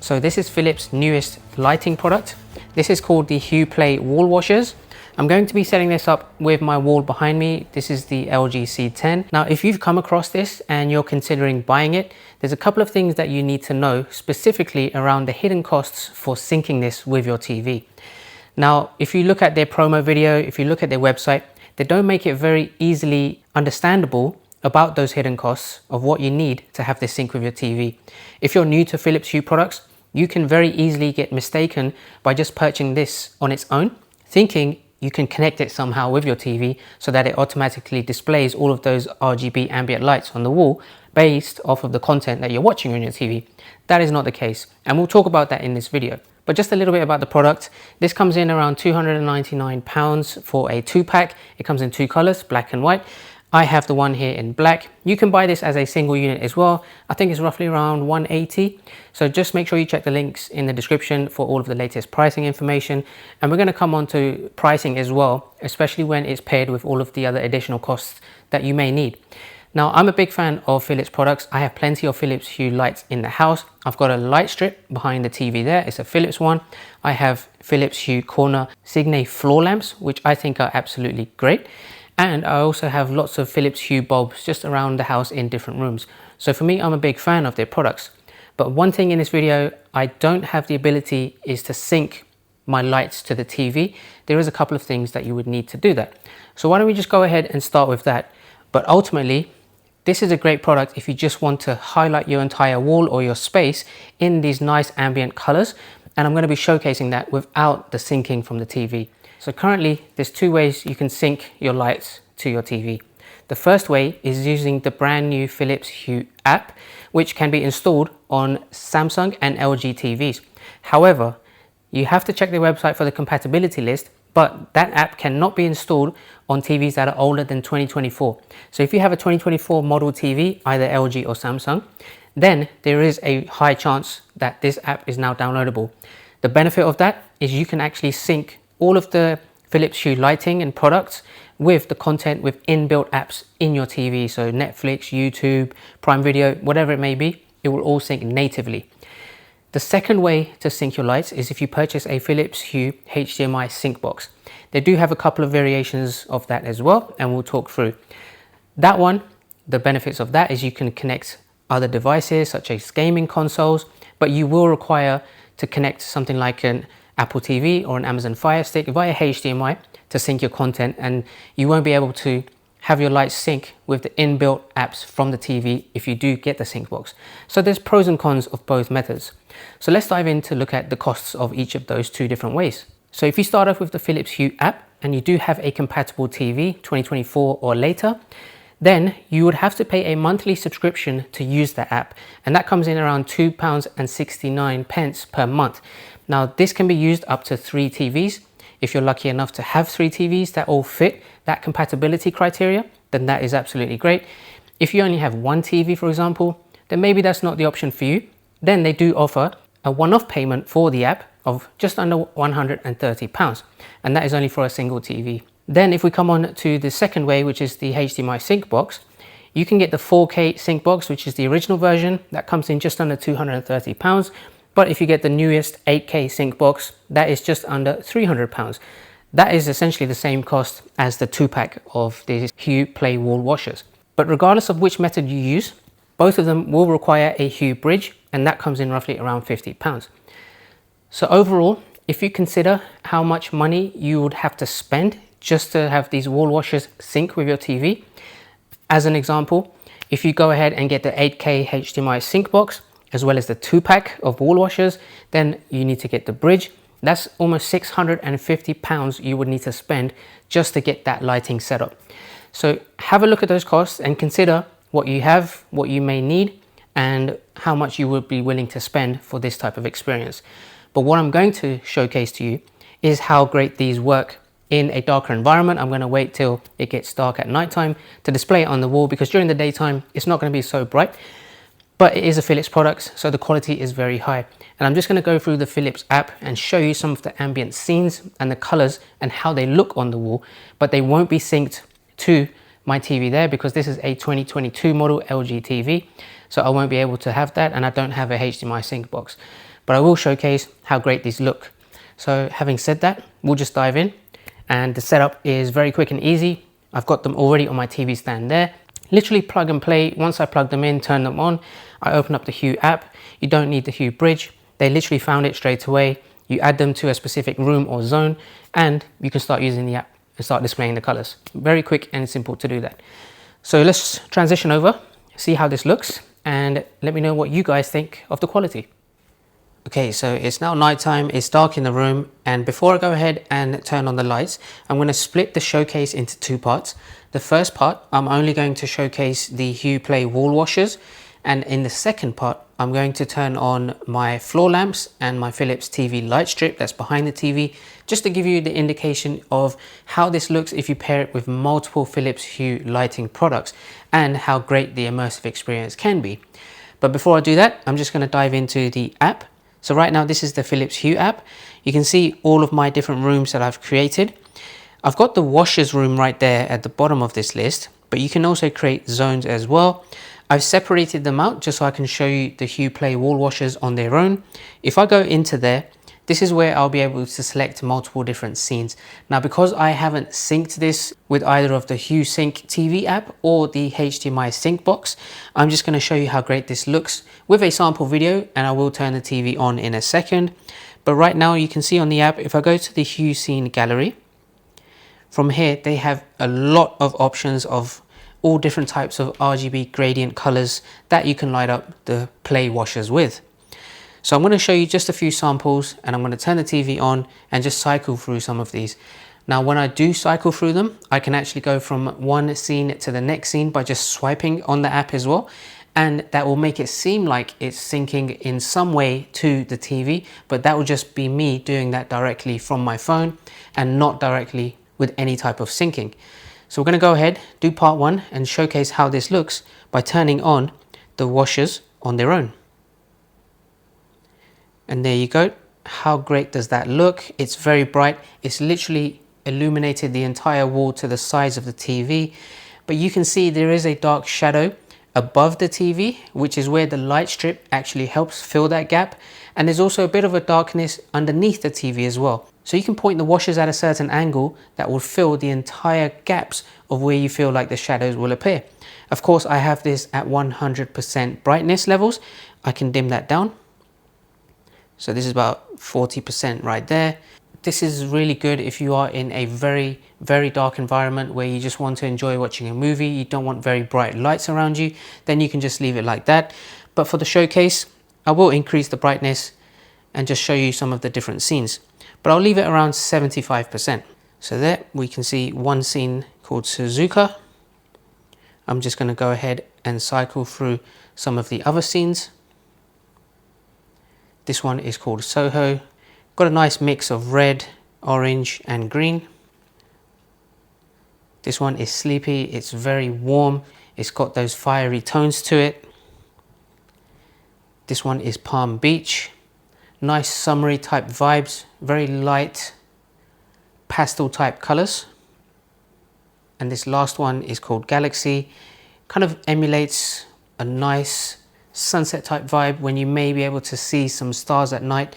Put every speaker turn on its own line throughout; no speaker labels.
So this is Philips' newest lighting product. This is called the Hue Play Wall Washers. I'm going to be setting this up with my wall behind me. This is the LG C10. Now, if you've come across this and you're considering buying it, there's a couple of things that you need to know specifically around the hidden costs for syncing this with your TV. Now, if you look at their promo video, if you look at their website, they don't make it very easily understandable about those hidden costs of what you need to have this sync with your TV. If you're new to Philips Hue products, you can very easily get mistaken by just purchasing this on its own, thinking you can connect it somehow with your TV so that it automatically displays all of those RGB ambient lights on the wall based off of the content that you're watching on your TV. That is not the case, and we'll talk about that in this video. But just a little bit about the product. This comes in around £299 for a 2-pack. It comes in 2 colors, black and white. I have the one here in black. You can buy this as a single unit as well. I think it's roughly around £180. So just make sure you check the links in the description for all of the latest pricing information. And we're going to come on to pricing as well, especially when it's paired with all of the other additional costs that you may need. Now, I'm a big fan of Philips products. I have plenty of Philips Hue lights in the house. I've got a light strip behind the TV there. It's a Philips one. I have Philips Hue Corner Signe floor lamps, which I think are absolutely great. And I also have lots of Philips Hue bulbs just around the house in different rooms. So for me, I'm a big fan of their products. But one thing in this video I don't have the ability is to sync my lights to the TV. There is a couple of things that you would need to do that. So why don't we just go ahead and start with that. But ultimately, this is a great product if you just want to highlight your entire wall or your space in these nice ambient colors. And I'm going to be showcasing that without the syncing from the TV. So currently, there's 2 ways you can sync your lights to your TV. The first way is using the brand new Philips Hue app, which can be installed on Samsung and LG TVs. However, you have to check their website for the compatibility list, but that app cannot be installed on TVs that are older than 2024. So if you have a 2024 model TV, either LG or Samsung, then there is a high chance that this app is now downloadable. The benefit of that is you can actually sync all of the Philips Hue lighting and products with the content with inbuilt apps in your TV. So Netflix, YouTube, Prime Video, whatever it may be, it will all sync natively. The second way to sync your lights is if you purchase a Philips Hue HDMI sync box. They do have a couple of variations of that as well, and we'll talk through. That one, the benefits of that is you can connect other devices such as gaming consoles, but you will require to connect something like an Apple TV or an Amazon Fire Stick via HDMI to sync your content, and you won't be able to have your lights sync with the inbuilt apps from the TV if you do get the sync box. So there's pros and cons of both methods. So let's dive in to look at the costs of each of those 2 different ways. So if you start off with the Philips Hue app and you do have a compatible TV 2024 or later, then you would have to pay a monthly subscription to use the app, and that comes in around £2.69 per month. Now, this can be used up to 3 TVs. If you're lucky enough to have 3 TVs that all fit that compatibility criteria, then that is absolutely great. If you only have 1 TV, for example, then maybe that's not the option for you. Then they do offer a one-off payment for the app of just under £130, and that is only for a single TV. Then if we come on to the second way, which is the HDMI sync box, you can get the 4K sync box, which is the original version. That comes in just under £230. But if you get the newest 8K sync box, that is just under £300. That is essentially the same cost as the 2-pack of the Hue Play Wall Washers. But regardless of which method you use, both of them will require a Hue bridge, and that comes in roughly around £50. So overall, if you consider how much money you would have to spend just to have these wall washers sync with your TV, as an example, if you go ahead and get the 8K HDMI sync box, as well as the 2-pack of wall washers, then you need to get the bridge. That's almost £650 you would need to spend just to get that lighting set up. So have a look at those costs and consider what you have, what you may need, and how much you would be willing to spend for this type of experience. But what I'm going to showcase to you is how great these work in a darker environment. I'm going to wait till it gets dark at nighttime to display it on the wall, because during the daytime it's not going to be so bright. But it is a Philips product, so the quality is very high. And I'm just going to go through the Philips app and show you some of the ambient scenes and the colors and how they look on the wall, but they won't be synced to my TV there because this is a 2022 model LG TV. So I won't be able to have that, and I don't have a HDMI sync box. but I will showcase how great these look. So having said that, we'll just dive in, and the setup is very quick and easy. I've got them already on my TV stand there. Literally plug and play. Once I plug them in, turn them on, I open up the Hue app. You don't need the Hue bridge. They literally found it straight away. You add them to a specific room or zone, and you can start using the app and start displaying the colors. Very quick and simple to do that. So let's transition over, see how this looks, and let me know what you guys think of the quality. Okay, so it's now nighttime, it's dark in the room, and before I go ahead and turn on the lights, I'm going to split the showcase into two parts. The first part, I'm only going to showcase the Hue Play wall washers, and in the second part, I'm going to turn on my floor lamps and my Philips TV light strip that's behind the TV, just to give you the indication of how this looks if you pair it with multiple Philips Hue lighting products, and how great the immersive experience can be. But before I do that, I'm just going to dive into the app. So right now, this is the Philips Hue app. You can see all of my different rooms that I've created. I've got the washers room right there at the bottom of this list, but you can also create zones as well. I've separated them out just so I can show you the Hue Play wall washers on their own. If I go into there, this is where I'll be able to select multiple different scenes. Now, because I haven't synced this with either of the Hue Sync TV app or the HDMI sync box, I'm just going to show you how great this looks with a sample video, and I will turn the TV on in a second. But right now you can see on the app, if I go to the Hue Scene gallery, from here they have a lot of options of all different types of RGB gradient colors that you can light up the Play washers with. So I'm going to show you just a few samples, and I'm going to turn the TV on and just cycle through some of these. Now, when I do cycle through them, I can actually go from one scene to the next scene by just swiping on the app as well. And that will make it seem like it's syncing in some way to the TV, but that will just be me doing that directly from my phone and not directly with any type of syncing. So we're going to go ahead, do part one, and showcase how this looks by turning on the washers on their own. And there you go. How great does that look? It's very bright. It's literally illuminated the entire wall to the size of the TV. But you can see there is a dark shadow above the TV, which is where the light strip actually helps fill that gap. And there's also a bit of a darkness underneath the TV as well. So you can point the washers at a certain angle that will fill the entire gaps of where you feel like the shadows will appear. Of course, I have this at 100% brightness levels. I can dim that down. So this is about 40% right there. This is really good if you are in a very, very dark environment where you just want to enjoy watching a movie, you don't want very bright lights around you, then you can just leave it like that. But for the showcase, I will increase the brightness and just show you some of the different scenes. But I'll leave it around 75%. So there we can see one scene called Suzuka. I'm just going to go ahead and cycle through some of the other scenes. This one is called Soho. Got a nice mix of red, orange and green. This one is sleepy. It's very warm. It's got those fiery tones to it. This one is Palm Beach. Nice summery type vibes. Very light pastel type colors. And this last one is called Galaxy. Kind of emulates a nice sunset type vibe when you may be able to see some stars at night.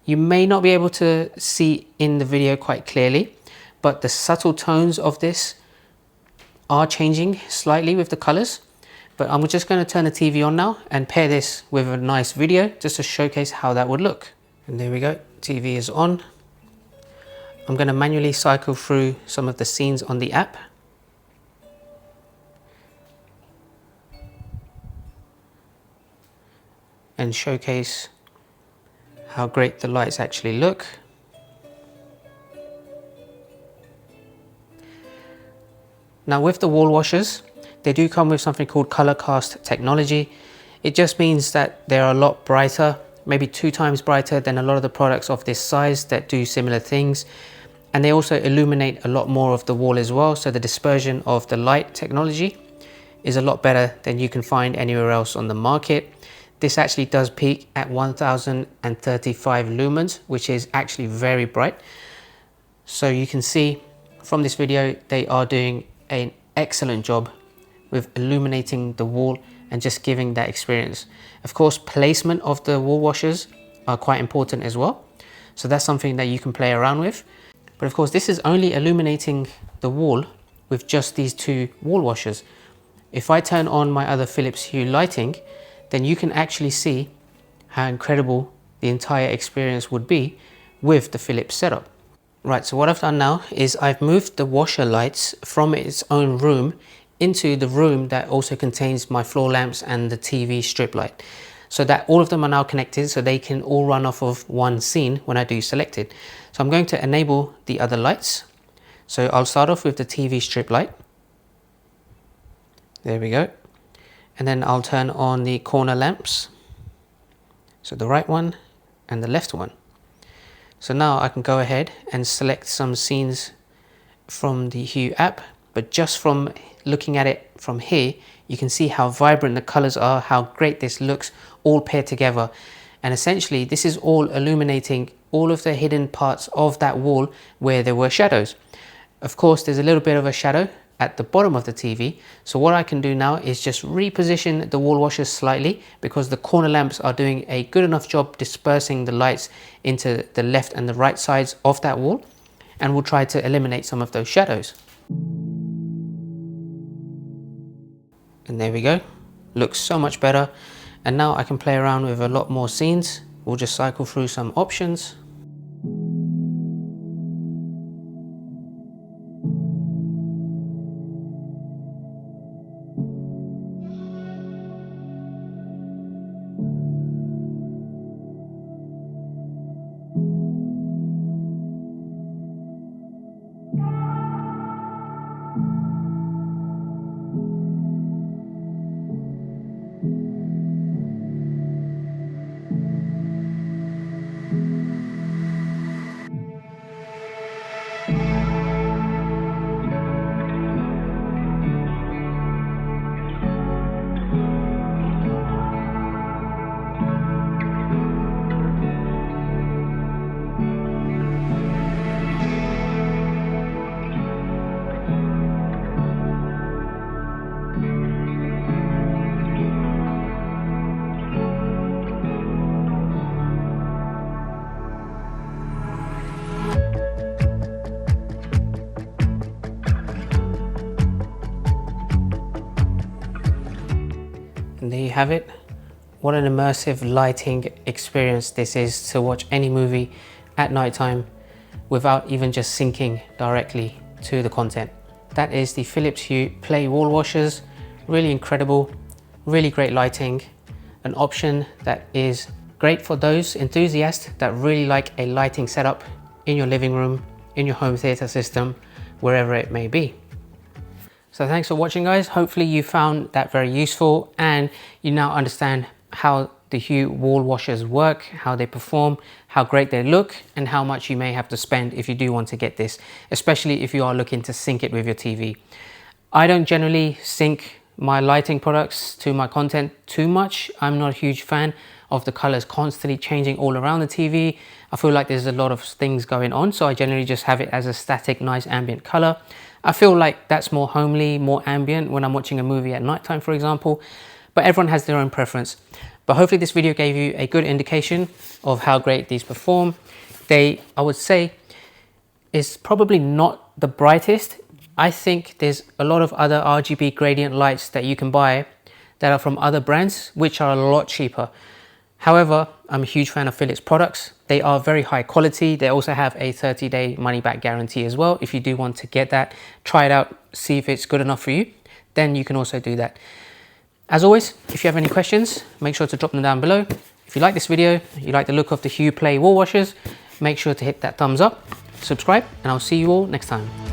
You may not be able to see in the video quite clearly, but the subtle tones of this are changing slightly with the colors. But I'm just going to turn the TV on now and pair this with a nice video just to showcase how that would look. And there we go, TV is on. I'm going to manually cycle through some of the scenes on the app. And showcase how great the lights actually look. Now with the wall washers, they do come with something called ColorCast Technology. It just means that they're a lot brighter, maybe 2 times brighter than a lot of the products of this size that do similar things. And they also illuminate a lot more of the wall as well. So the dispersion of the light technology is a lot better than you can find anywhere else on the market. This actually does peak at 1035 lumens, which is actually very bright. So you can see from this video, they are doing an excellent job with illuminating the wall and just giving that experience. Of course, placement of the wall washers are quite important as well. So that's something that you can play around with. But of course, this is only illuminating the wall with just these two wall washers. If I turn on my other Philips Hue lighting, then you can actually see how incredible the entire experience would be with the Philips setup. Right, so what I've done now is I've moved the washer lights from its own room into the room that also contains my floor lamps and the TV strip light, so that all of them are now connected, so they can all run off of one scene when I do select it. So I'm going to enable the other lights. So I'll start off with the TV strip light. There we go. And then I'll turn on the corner lamps. So the right one and the left one. So now I can go ahead and select some scenes from the Hue app, but just from looking at it from here, you can see how vibrant the colors are, how great this looks all paired together. And essentially this is all illuminating all of the hidden parts of that wall where there were shadows. Of course, there's a little bit of a shadow at the bottom of the TV. So what I can do now is just reposition the wall washers slightly, because the corner lamps are doing a good enough job dispersing the lights into the left and the right sides of that wall. And we'll try to eliminate some of those shadows. And there we go. Looks so much better. And now I can play around with a lot more scenes. We'll just cycle through some options. And there you have it. What an immersive lighting experience this is to watch any movie at nighttime without even just syncing directly to the content. That is the Philips Hue Play wall washers. Really incredible, really great lighting. An option that is great for those enthusiasts that really like a lighting setup in your living room, in your home theater system, wherever it may be. So thanks for watching, guys. Hopefully you found that very useful and you now understand how the Hue wall washers work, how they perform, how great they look, and how much you may have to spend if you do want to get this, especially if you are looking to sync it with your TV. I don't generally sync my lighting products to my content too much. I'm not a huge fan of the colors constantly changing all around the TV. I feel like there's a lot of things going on, so I generally just have it as a static, nice ambient color. I feel like that's more homely, more ambient when I'm watching a movie at nighttime, for example, but everyone has their own preference. But hopefully this video gave you a good indication of how great these perform. They, I would say, is probably not the brightest. I think there's a lot of other RGB gradient lights that you can buy that are from other brands, which are a lot cheaper. However, I'm a huge fan of Philips products. They are very high quality. They also have a 30-day money-back guarantee as well. If you do want to get that, try it out, see if it's good enough for you, then you can also do that. As always, if you have any questions, make sure to drop them down below. If you like this video, you like the look of the Hue Play wall washers, make sure to hit that thumbs up, subscribe, and I'll see you all next time.